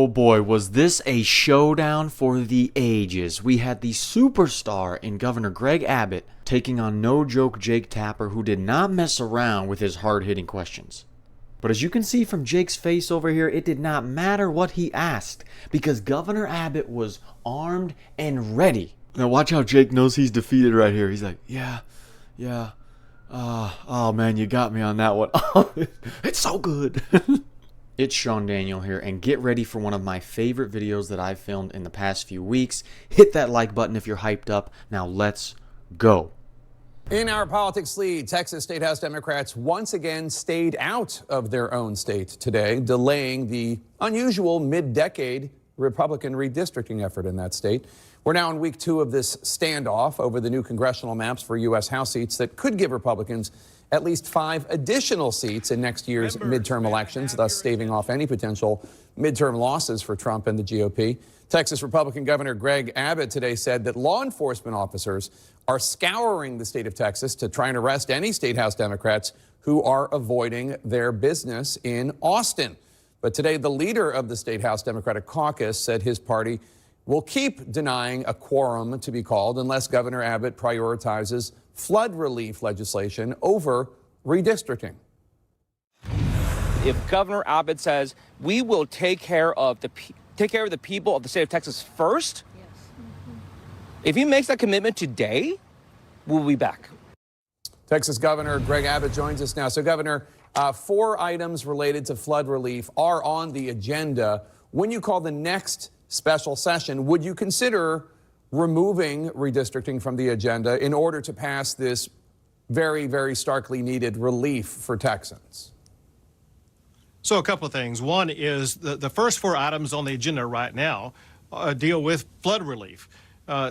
Oh boy, was this a showdown for the ages. We had the superstar in Governor Greg Abbott taking on no-joke Jake Tapper, who did not mess around with his hard-hitting questions. But as you can see from Jake's face over here, it did not matter what he asked, because Governor Abbott was armed and ready. Now watch how Jake knows he's defeated right here. He's like, yeah. Oh man, you got me on that one. It's so good. It's SeanDaniel here, and get ready for one of my favorite videos that I've filmed in the past few weeks. Hit that like button if you're hyped up. Now let's go. In our politics lead, Texas State House Democrats once again stayed out of their own state today, delaying the unusual mid-decade Republican redistricting effort in that state. We're now in week 2 of this standoff over the new congressional maps for U.S. House seats that could give Republicans at least 5 additional seats in next year's midterm elections, thus staving off any potential midterm losses for Trump and the GOP. Texas Republican Governor Greg Abbott today said that law enforcement officers are scouring the state of Texas to try and arrest any state house Democrats who are avoiding their business in Austin. But today, the leader of the State House Democratic Caucus said his party will keep denying a quorum to be called unless Governor Abbott prioritizes flood relief legislation over redistricting. If Governor Abbott says we will take care of the people of the state of Texas first, if he makes that commitment today, we'll be back. Texas Governor Greg Abbott joins us now. So, Governor, 4 items related to flood relief are on the agenda. When you call the next special session, would you consider removing redistricting from the agenda in order to pass this very, very starkly needed relief for Texans? So a couple of things. One is the first 4 items on the agenda right now deal with flood relief.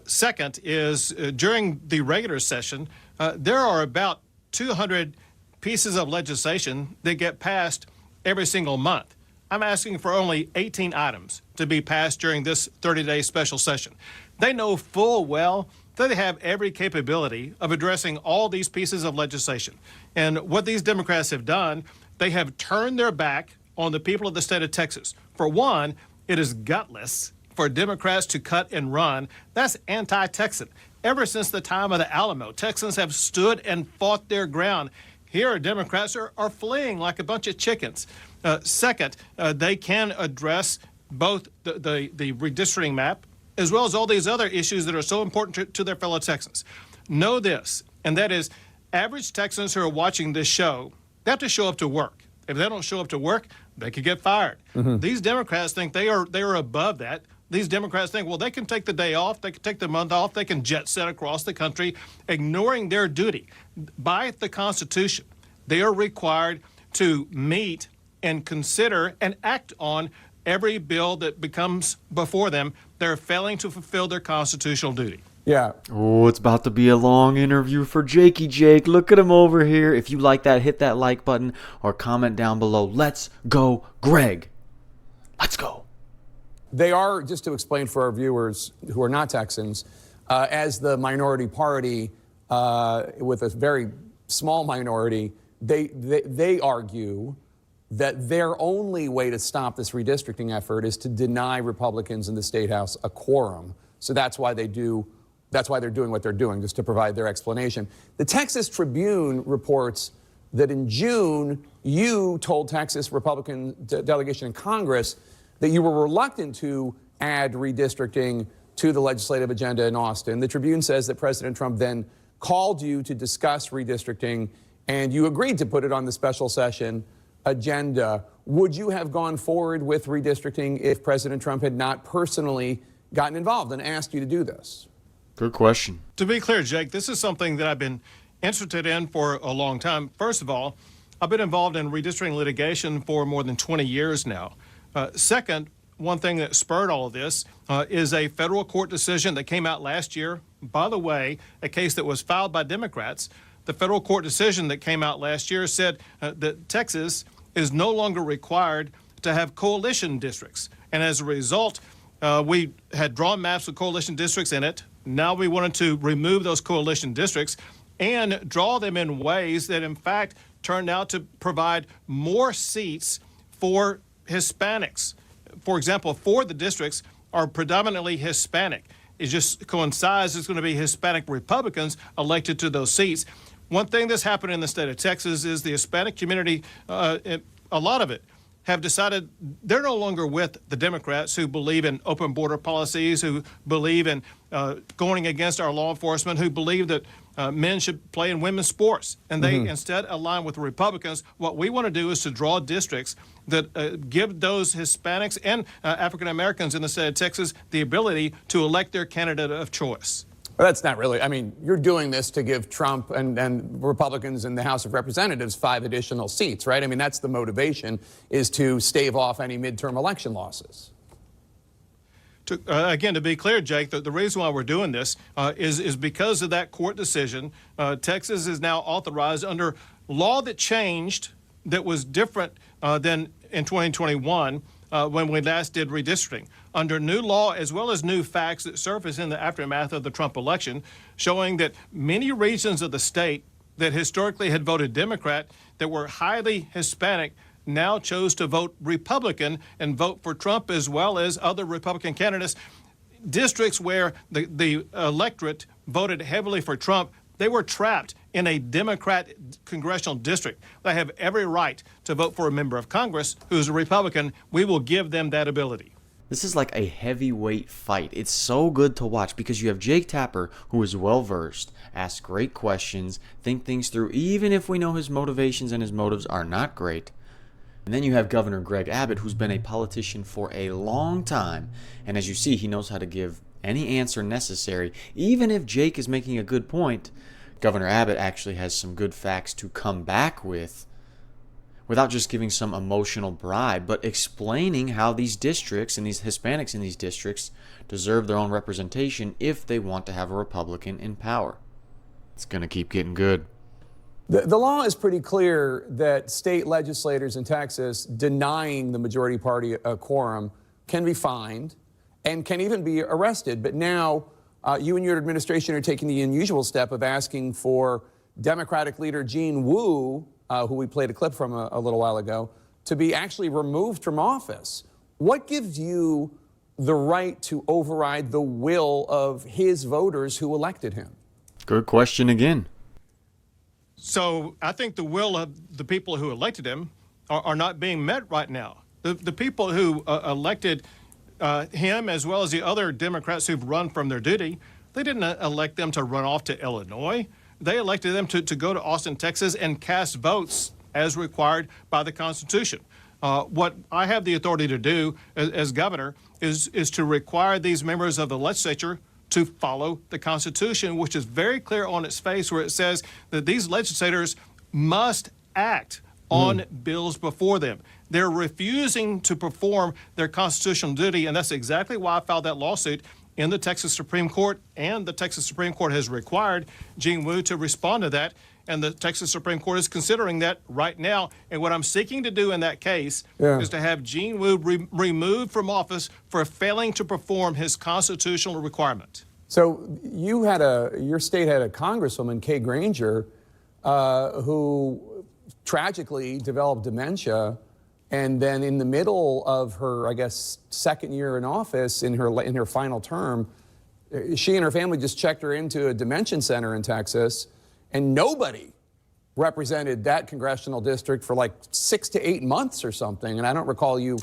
Second is during the regular session, there are about 200 pieces of legislation that get passed every single month. I'm asking for only 18 items to be passed during this 30-day special session. They know full well that they have every capability of addressing all these pieces of legislation. And what these Democrats have done, they have turned their back on the people of the state of Texas. For one, it is gutless for Democrats to cut and run. That's anti-Texan. Ever since the time of the Alamo, Texans have stood and fought their ground. Here, Democrats are fleeing like a bunch of chickens. Second, they can address both the redistricting map as well as all these other issues that are so important to their fellow Texans. Know this, and that is average Texans who are watching this show, they have to show up to work. If they don't show up to work, they could get fired. These Democrats think they are above that. These Democrats think, well, they can take the day off, they can take the month off, they can jet set across the country, ignoring their duty. By the Constitution, they are required to meet and consider and act on every bill that becomes before them. They're failing to fulfill their constitutional duty. Yeah. Oh, it's about to be a long interview for Jakey Jake. Look at him over here. If you like that, hit that like button or comment down below. Let's go, Greg. Let's go. They are, just to explain for our viewers who are not Texans, as the minority party with a very small minority, they argue that their only way to stop this redistricting effort is to deny Republicans in the State House a quorum. So that's why they're doing what they're doing, just to provide their explanation. The Texas Tribune reports that in June, you told Texas Republican delegation in Congress that you were reluctant to add redistricting to the legislative agenda in Austin. The Tribune says that President Trump then called you to discuss redistricting, and you agreed to put it on the special session agenda. Would you have gone forward with redistricting if President Trump had not personally gotten involved and asked you to do this? Good question. To be clear, Jake, this is something that I've been interested in for a long time. First of all, I've been involved in redistricting litigation for more than 20 years now. Second, one thing that spurred all of this is a federal court decision that came out last year. By the way, a case that was filed by Democrats. The federal court decision that came out last year said that Texas is no longer required to have coalition districts. And as a result, we had drawn maps with coalition districts in it. Now we wanted to remove those coalition districts and draw them in ways that, in fact, turned out to provide more seats for Hispanics. For example, 4 of the districts are predominantly Hispanic. It just coincides it's going to be Hispanic Republicans elected to those seats. One thing that's happened in the state of Texas is the Hispanic community, a lot of it, have decided they're no longer with the Democrats who believe in open border policies, who believe in going against our law enforcement, who believe that men should play in women's sports. And they instead align with the Republicans. What we want to do is to draw districts that give those Hispanics and African Americans in the state of Texas the ability to elect their candidate of choice. Well, that's not really, I mean, you're doing this to give Trump and Republicans in the House of Representatives 5 additional seats, right? I mean, that's the motivation, is to stave off any midterm election losses. Again, to be clear, Jake, the reason why we're doing this is because of that court decision. Texas is now authorized under law that changed, that was different than in 2021 when we last did redistricting. Under new law, as well as new facts that surfaced in the aftermath of the Trump election, showing that many regions of the state that historically had voted Democrat, that were highly Hispanic, now chose to vote Republican and vote for Trump, as well as other Republican candidates. Districts where the electorate voted heavily for Trump, they were trapped in a Democrat congressional district. They have every right to vote for a member of Congress who's a Republican. We will give them that ability. This is like a heavyweight fight. It's so good to watch because you have Jake Tapper, who is well-versed, ask great questions, think things through, even if we know his motivations and his motives are not great. And then you have Governor Greg Abbott, who's been a politician for a long time. And as you see, he knows how to give any answer necessary. Even if Jake is making a good point, Governor Abbott actually has some good facts to come back with without just giving some emotional bribe, but explaining how these districts and these Hispanics in these districts deserve their own representation if they want to have a Republican in power. It's going to keep getting good. The law is pretty clear that state legislators in Texas denying the majority party a quorum can be fined and can even be arrested. But now you and your administration are taking the unusual step of asking for Democratic leader Gene Wu, who we played a clip from a little while ago, to be actually removed from office. What gives you the right to override the will of his voters who elected him? Good question again. So I think the will of the people who elected him are not being met right now. The people who elected him, as well as the other Democrats who've run from their duty, they didn't elect them to run off to Illinois. They elected them to go to Austin, Texas, and cast votes as required by the Constitution. What I have the authority to do as governor is to require these members of the legislature to follow the Constitution, which is very clear on its face, where it says that these legislators must act on bills before them. They're refusing to perform their constitutional duty, and that's exactly why I filed that lawsuit in the Texas Supreme Court, and the Texas Supreme Court has required Gene Wu to respond to that, and the Texas Supreme Court is considering that right now. And what I'm seeking to do in that case is to have Gene Wu removed from office for failing to perform his constitutional requirement. So your state had a congresswoman, Kay Granger, who tragically developed dementia, and then in the middle of her, I guess, second year in office, in her final term, she and her family just checked her into a dementia center in Texas, and nobody represented that congressional district for like 6 to 8 months or something. And I don't recall you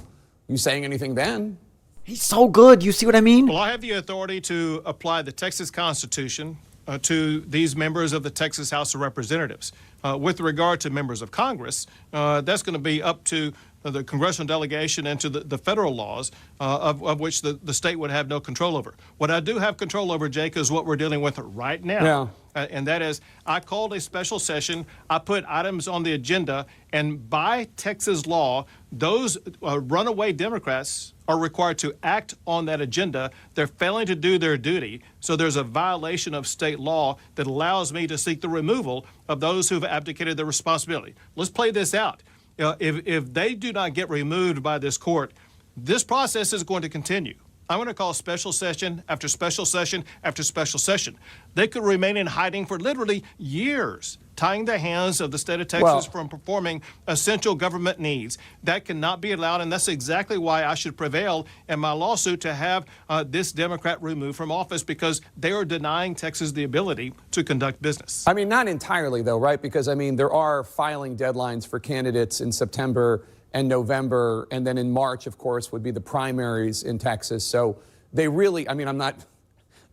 saying anything then. He's so good. You see what I mean? Well, I have the authority to apply the Texas Constitution to these members of the Texas House of Representatives. With regard to members of Congress, that's going to be up to the congressional delegation and to the federal laws of which the state would have no control over. What I do have control over, Jake, is what we're dealing with right now. Yeah. And that is, I called a special session, I put items on the agenda, and by Texas law, those runaway Democrats are required to act on that agenda. They're failing to do their duty, so there's a violation of state law that allows me to seek the removal of those who've abdicated their responsibility. Let's play this out. If they do not get removed by this court, this process is going to continue. I'm going to call special session after special session after special session. They could remain in hiding for literally years, tying the hands of the state of Texas from performing essential government needs. That cannot be allowed, and that's exactly why I should prevail in my lawsuit to have this Democrat removed from office, because they are denying Texas the ability to conduct business. I mean, not entirely, though, right? Because, I mean, there are filing deadlines for candidates in September and November, and then in March, of course, would be the primaries in Texas. So they really, I mean, I'm not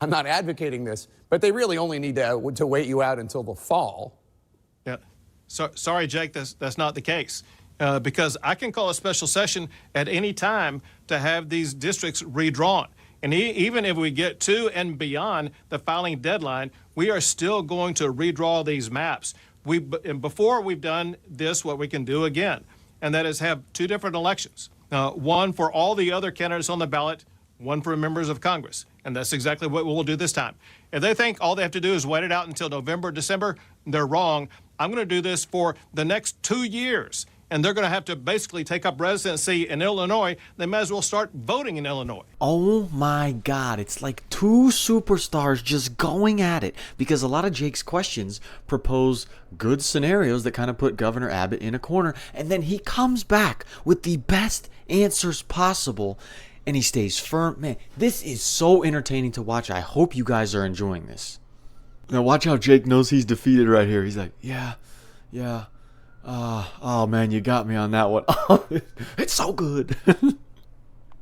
advocating this, but they really only need to wait you out until the fall. Yeah. So, sorry, Jake, that's not the case. Because I can call a special session at any time to have these districts redrawn. And even if we get to and beyond the filing deadline, we are still going to redraw these maps. And before we've done this, what we can do again, and that is have two different elections. One for all the other candidates on the ballot, one for members of Congress. And that's exactly what we'll do this time. If they think all they have to do is wait it out until November, December, they're wrong. I'm going to do this for the next 2 years. And they're going to have to basically take up residency in Illinois. They might as well start voting in Illinois. Oh my God, it's like two superstars just going at it, because a lot of Jake's questions propose good scenarios that kind of put Governor Abbott in a corner, and then he comes back with the best answers possible, and he stays firm. Man, this is so entertaining to watch. I hope you guys are enjoying this. Now watch how Jake knows he's defeated right here. He's like, yeah. Oh man, you got me on that one. It's so good.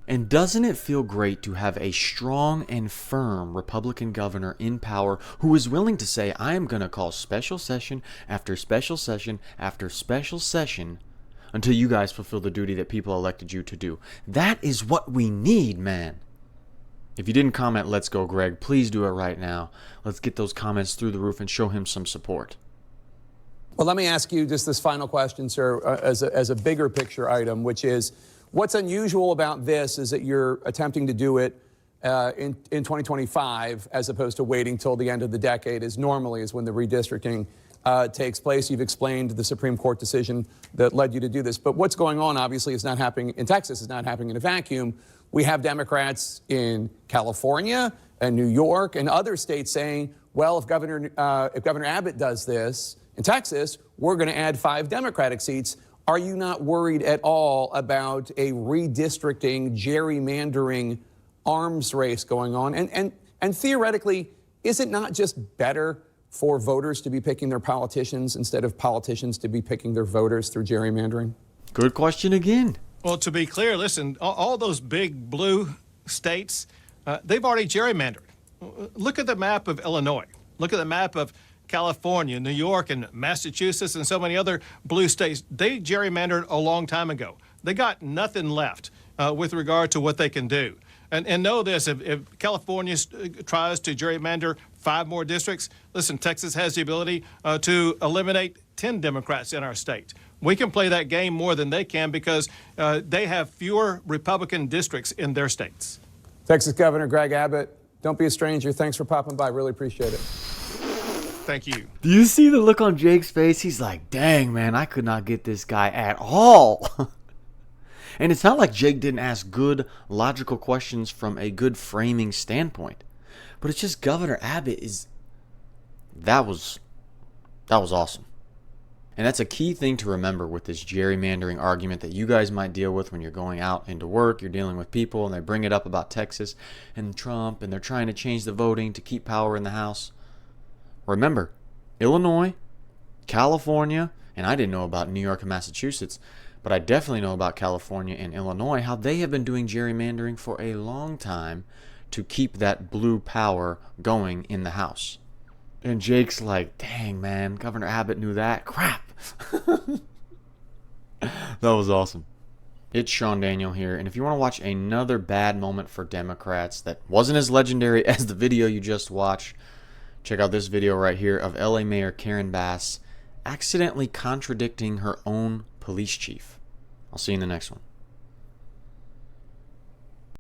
And doesn't it feel great to have a strong and firm Republican governor in power who is willing to say, I am going to call special session after special session after special session until you guys fulfill the duty that people elected you to do? That is what we need, man. If you didn't comment, let's go, Greg, please do it right now. Let's get those comments through the roof and show him some support. Well, let me ask you just this final question, sir, as a bigger picture item, which is, what's unusual about this is that you're attempting to do it in 2025 as opposed to waiting till the end of the decade, as normally is when the redistricting takes place. You've explained the Supreme Court decision that led you to do this. But what's going on, obviously, is not happening in Texas. It's not happening in a vacuum. We have Democrats in California and New York and other states saying, well, if Governor Abbott does this in Texas, we're going to add 5 Democratic seats. Are you not worried at all about a redistricting, gerrymandering arms race going on? And theoretically, is it not just better for voters to be picking their politicians instead of politicians to be picking their voters through gerrymandering? Good question again. Well, to be clear, listen, all those big blue states, they've already gerrymandered. Look at the map of Illinois. Look at the map of California, New York, and Massachusetts, and so many other blue states. They gerrymandered a long time ago. They got nothing left with regard to what they can do. And know this, if California tries to gerrymander 5 more districts, listen, Texas has the ability to eliminate 10 Democrats in our state. We can play that game more than they can because they have fewer Republican districts in their states. Texas Governor Greg Abbott, don't be a stranger. Thanks for popping by. Really appreciate it. Thank you. Do you see the look on Jake's face? He's like, dang, man, I could not get this guy at all. And it's not like Jake didn't ask good, logical questions from a good framing standpoint. But it's just Governor Abbott is... That was awesome. And that's a key thing to remember with this gerrymandering argument that you guys might deal with when you're going out into work. You're dealing with people and they bring it up about Texas and Trump and they're trying to change the voting to keep power in the House. Remember, Illinois, California, and I didn't know about New York and Massachusetts, but I definitely know about California and Illinois, how they have been doing gerrymandering for a long time to keep that blue power going in the House. And Jake's like, dang, man, Governor Abbott knew that. Crap. That was awesome. It's SeanDaniel here, and if you want to watch another bad moment for Democrats that wasn't as legendary as the video you just watched, check out this video right here of LA Mayor Karen Bass accidentally contradicting her own police chief. I'll see you in the next one.